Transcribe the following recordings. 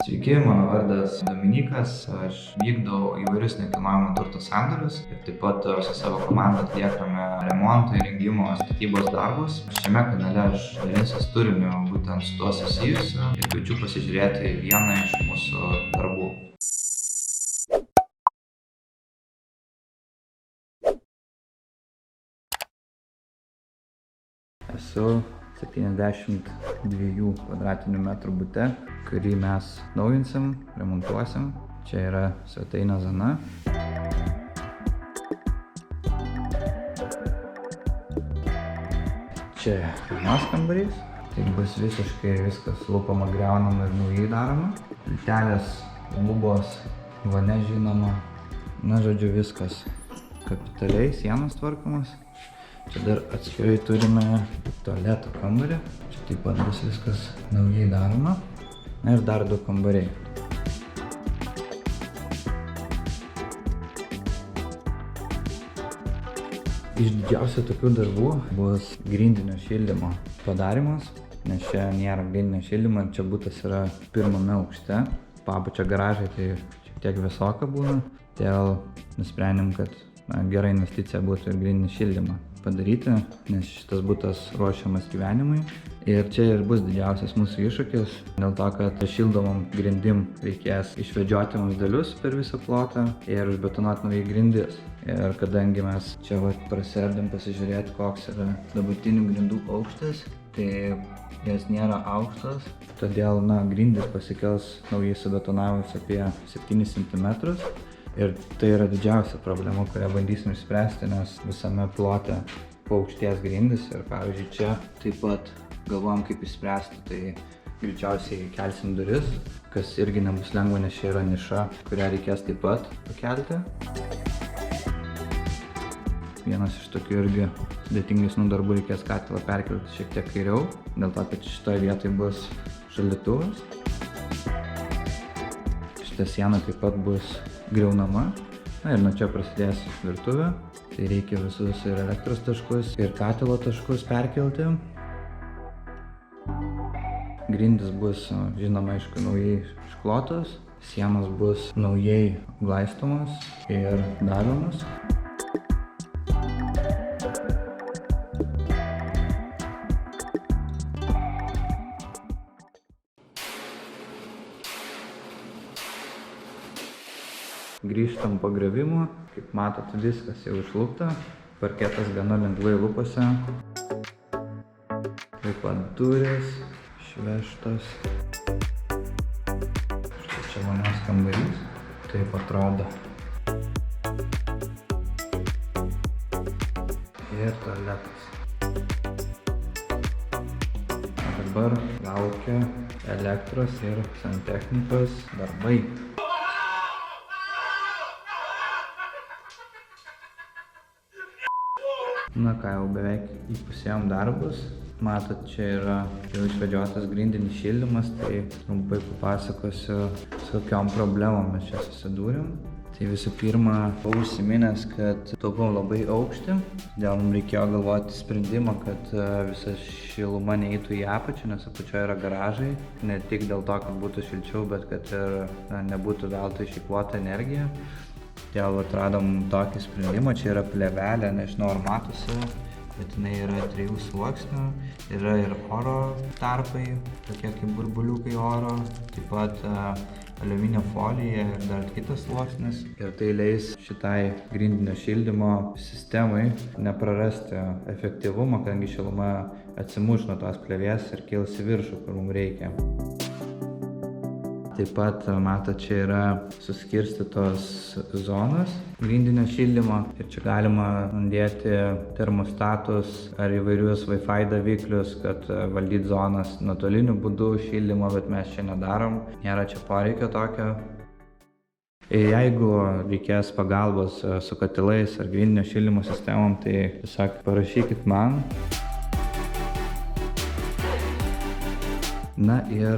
Sveiki, mano vardas Dominykas, aš vykdau įvairius nekilnojamo turto sandorius ir taip pat su savo komanda atliekame remonto, įrengimo, statybos darbus. Šiame kanale aš dalinsiuos turiniu būtent su tuo susijusiu ir kviečiu pasižiūrėti vieną iš mūsų darbų. Esu 72 kvadratinių metrų bute, kurį mes naujinsim, remontuosim. Čia yra svetainės zona. Čia pirmas kambarys. Tai bus visiškai viskas lupama, griaunama ir naujai daroma. Plytelės, lubos, vonia žinoma. Na, žodžiu, viskas kapitaliai, sienos tvarkomas. Čia dar atskirai turime tualeto kambarį. Čia taip pat bus viskas naujai daroma. Na ir dar 2 kambariai. Iš didžiausių tokių darbų bus grindinio šildymo padarymas, nes čia nėra grindinio šildymo, čia butas yra pirmame aukšte. Pabučia garažai tai šiek tiek vėsoka būna. Todėl nusprendėm, kad gera investicija būtų ir grindinį šildymą padaryti, nes šitas butas ruošiamas gyvenimui. Ir čia ir bus didžiausias mūsų iššūkis, dėl to, kad šildomom grindim reikės išvedžioti vamzdelius per visą plotą ir užbetonuoti naujai grindis. Ir kadangi mes čia prasėdėm pasižiūrėti, koks yra dabartinių grindų aukštas, tai jas nėra aukštos, todėl grindis pasikels naujai subetonavus apie 7 cm. Ir tai yra didžiausia problema, kurią bandysim išspręsti, nes visame plote paaukštės grindys ir pavyzdžiui čia taip pat galvojam kaip išspręsti, tai greičiausiai kelsim duris, kas irgi nebus lengva, nes čia yra niša, kurią reikės taip pat pakelti. Vienas iš tokių irgi sudėtingesnių darbų, reikės katilą perkelti šiek tiek kairiau, dėl to, kad šitoje vietoje bus šaldytuvas. Šita siena taip pat bus griaunama. Na ir nuo čia prasidės virtuvė. Tai reikia visus ir elektros taškus, ir katilo taškus perkelti. Grindys bus, žinoma, aišku, naujai išklotos. Sienos bus naujai glaistomos ir dažomos. Grįžtam po griovimo, kaip matot, viskas jau išlupta, parketas gana lengvai lupasi. Taip pat durys, išvežtos. Štai čia vonios kambarys, taip atrodo. Ir tualetas. O dabar laukia elektros ir santechnikos darbai. Na ką, jau beveik įpusėjom darbus. Matot, čia yra jau išvedžiotas grindinis šildymas, tai trumpai papasakosiu, su kokiom problemom mes čia susidūrėm. Tai visų pirma, buvau užsiminęs, kad taupau labai aukštį, todėl mums reikėjo galvoti sprendimą, kad visa šiluma neįtų į apačią, nes apačioje yra garažai. Ne tik dėl to, kad būtų šilčiau, bet kad ir nebūtų veltui išeikvota energija. Todėl atradom tokį sprendimą, čia yra plėvelė, nežinau ar matosi, bet jinai yra 3 sluoksnių, yra ir oro tarpai, tokie kaip burbuliukai oro, taip pat aliuminio folija ir dar kitas sluoksnis. Ir tai leis šitai grindinio šildymo sistemai neprarasti efektyvumą, kadangi šiluma atsimuš nuo tos plėvės ir kils į viršų, kur mums reikia. Taip pat, matot, čia yra suskirstytos zonos grindinio šildymo ir čia galima dėti termostatus ar įvairius Wi-Fi daviklius, kad valdyti zonas nuotoliniu būdu šildymo, bet mes čia nedarom, nėra čia poreikio tokio. Jeigu reikės pagalbos su katilais ar grindinio šildymo sistemom, tai tiesiog parašykit man. Na ir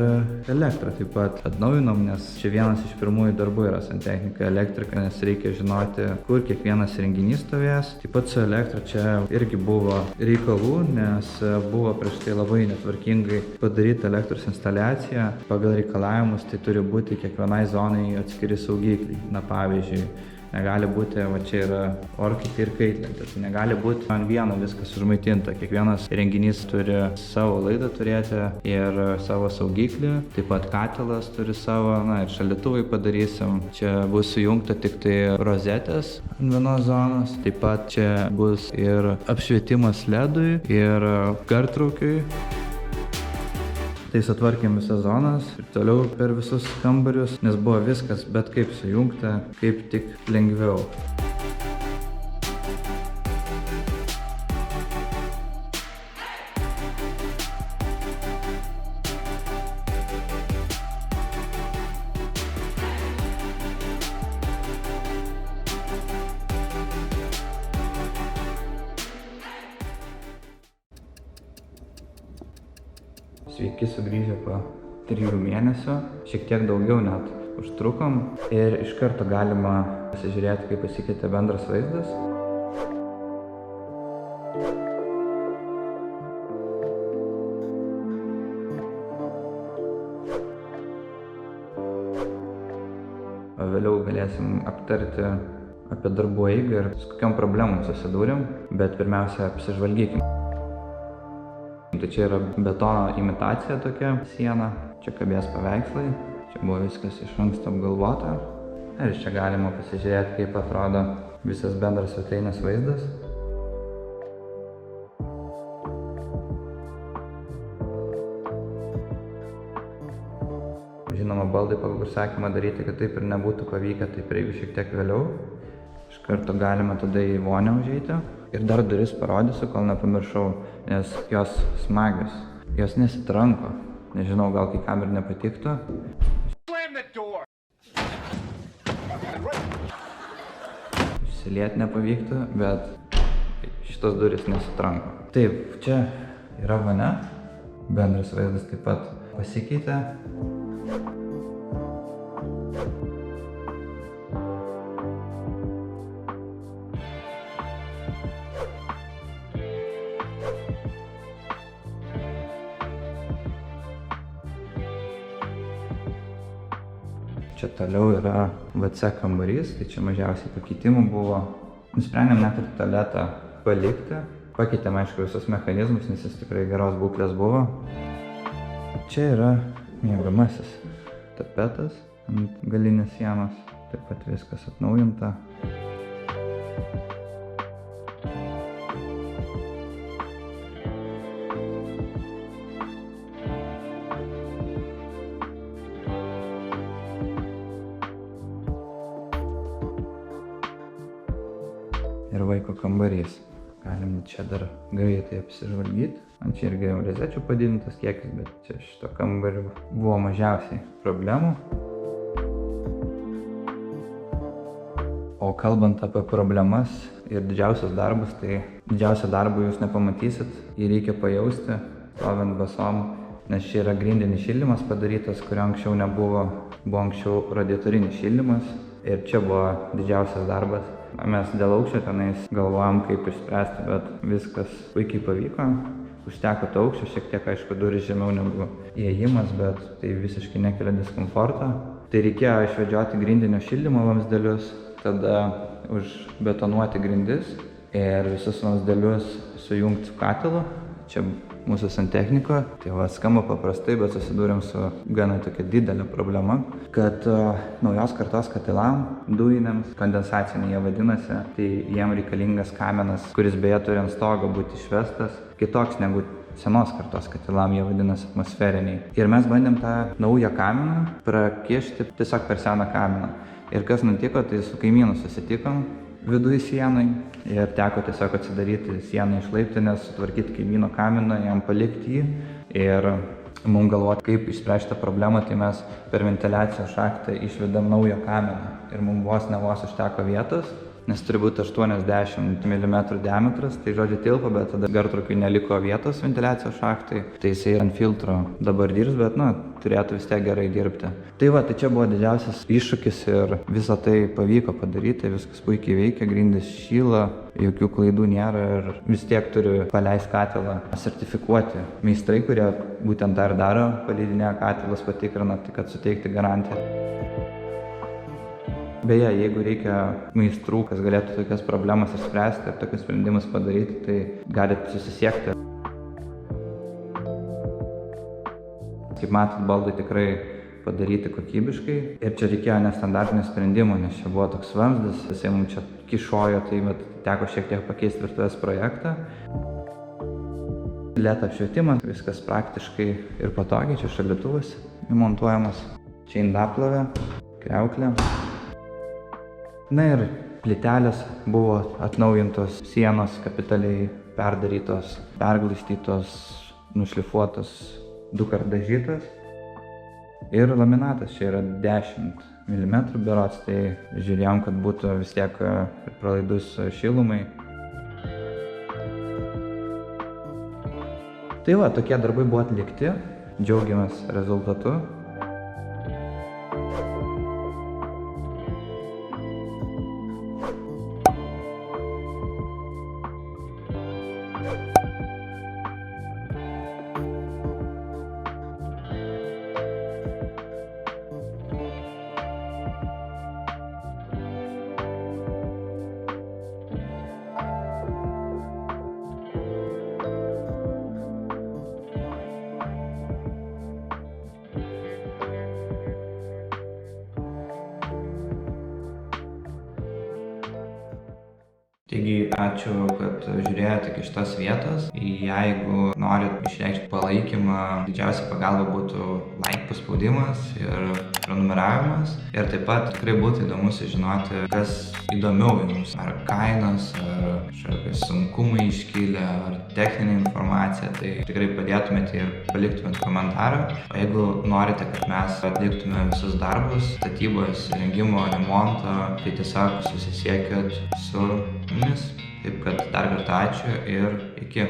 elektrą taip pat atnaujinom, nes čia vienas iš pirmųjų darbų yra santechnika elektrika, nes reikia žinoti, kur kiekvienas įrenginys stovės. Taip pat su elektra čia irgi buvo reikalų, nes buvo prieš tai labai netvarkingai padaryta elektros instaliacija. Pagal reikalavimus tai turi būti kiekvienai zonai atskiri saugikliai. Na pavyzdžiui, negali būti, va čia yra orkaitė ir kaitlentė, tai negali būti ant vieno viskas užmaitinta. Kiekvienas įrenginys turi savo laidą turėti ir savo saugiklį, taip pat katilas turi savo, na ir šaldytuvai padarysim. Čia bus sujungta tik tai rozetės ant vienos zonos, taip pat čia bus ir apšvietimas ledui ir gartraukiui. Tai sutvarkėm visas zonas ir toliau per visus kambarius, nes buvo viskas bet kaip sujungta, kaip tik lengviau. Sveiki sugrįžę po 3 mėnesių, šiek tiek daugiau net užtrukom ir iš karto galima pasižiūrėti, kaip pasikeitė bendras vaizdas. O vėliau galėsim aptarti apie darbų eigą ir su kokiom problemom susidūrėm, bet pirmiausia apsižvalgykim. Tai čia yra betono imitacija tokia siena, čia kabės paveikslai, čia buvo viskas iš anksto apgalvota. Ir čia galima pasižiūrėti, kaip atrodo visas bendras svetainės vaizdas. Žinoma, baldai pagal užsakymą daryti, kad taip ir nebūtų pavykę, taip reikia šiek tiek vėliau. Iš karto galima tada į vonią užeiti. Ir dar duris parodysiu, kol nepamiršau, nes jos smagios, jos nesitranko. Nežinau, gal kai kam ir nepatiktų. Išsiliet nepavyktų, bet šitos duris nesitranko. Taip, čia yra vonia, bendras vaizdas taip pat pasikeitė. Čia toliau yra WC kambarys, tai čia mažiausiai pakeitimų buvo. Nusprendėm net ir tualetą palikti. Pakeitėm, aišku, visus mechanizmus, nes jis tikrai geros būklės buvo. Čia yra miegamasis tapetas ant galinės sienos, taip pat viskas atnaujinta. Ir vaiko kambarys. Galim čia dar greitai apsižvalgyti. Ant čia irgi rozečių padidintas kiekis, bet čia šito kambario buvo mažiausiai problemų. O kalbant apie problemas ir didžiausius darbus, tai didžiausią darbą jūs nepamatysit, jį reikia pajausti, stovint basom, nes čia yra grindinis šildymas padarytas, kurio anksčiau nebuvo. Buvo anksčiau radiatorinis šildymas ir čia buvo didžiausias darbas. Mes dėl aukščio tenais galvojom, kaip išspręsti, bet viskas puikiai pavyko. Užteko to aukščio, šiek tiek, aišku, durys žemiau negu įėjimas, bet tai visiškai nekelia diskomforto. Tai reikėjo išvedžioti grindinio šildymo vamzdelius, tada užbetonuoti grindis ir visus vamzdelius sujungti su katilu. Čia mūsų santechniko. Tai va, skamba paprastai, bet susidūrėm su gana tokia didelė problema, kad naujos kartos katilam, dujiniams, kondensaciniai jie vadinasi, tai jiem reikalingas kaminas, kuris beje turi ant stogo būti išvestas, kitoks negu senos kartos katilam, jie vadinasi atmosferiniai. Ir mes bandėm tą naują kaminą prakišti tiesiog per seną kaminą. Ir kas nutiko, tai su kaimynu susitikom viduj sienai ir teko tiesiog atsidaryti sieną iš laiptinės, sutvarkyti kaimyno kaminą, jam palikti jį ir mums galvoti, kaip išspręsti problemą, tai mes per ventiliacijos šachtą išvedėm naują kaminą ir mums vos užteko vietos nes turi būti 80 mm diametras, tai žodžiu tilpo, bet tada gartraukiui neliko vietos ventiliacijos šachtai, tai jisai ant filtro dabar dirbs, bet turėtų vis tiek gerai dirbti. Tai tai čia buvo didžiausias iššūkis ir visą tai pavyko padaryti, viskas puikiai veikia, grindys šyla, jokių klaidų nėra ir vis tiek turi paleisti katilą sertifikuoti meistrai, kurie būtent tą ir daro, paleidinėja katilus, patikrina, tai kad suteikti garantiją. Beje, jeigu reikia meistrų, kas galėtų tokias problemas išspręsti ir tokius sprendimus padaryti, tai galite susisiekti. Kaip matot, baldai tikrai padaryti kokybiškai ir čia reikėjo nestandartinių sprendimų, nes čia buvo toks vamzdis, jisai mums čia kišojo, tai teko šiek tiek pakeisti virtuvės projektą. LED apšvietimas, viskas praktiškai ir patogiai, čia šaldytuvas įmontuojamas, čia indaplovė, kriauklė. Na ir plytelės buvo atnaujintos, sienos kapitaliai perdarytos, perglaistytos, nušlifuotos, 2 kart dažytas. Ir laminatas čia yra 10 mm berods, tai žiūrėjom, kad būtų vis tiek pralaidus šilumai. Tai tokie darbai buvo atlikti, džiaugiamės rezultatu. Taigi ačiū, kad žiūrėjote iki šitos vietos. Jeigu norit išreikšti palaikymą, didžiausia pagalba būtų like paspaudimas ir prenumeravimas. Ir taip pat tikrai būtų įdomu sužinoti, kas įdomiau jums. Ar kainos, ar kažkokie sunkumai iškilę, ar techninė informacija. Tai tikrai padėtumėte ir paliktumėte komentarą. O jeigu norite, kad mes atliktume visus darbus, statybos, rengimo, remonto, tai tiesiog susisiekit su mumis. Taip kad dar kartą ačiū ir iki.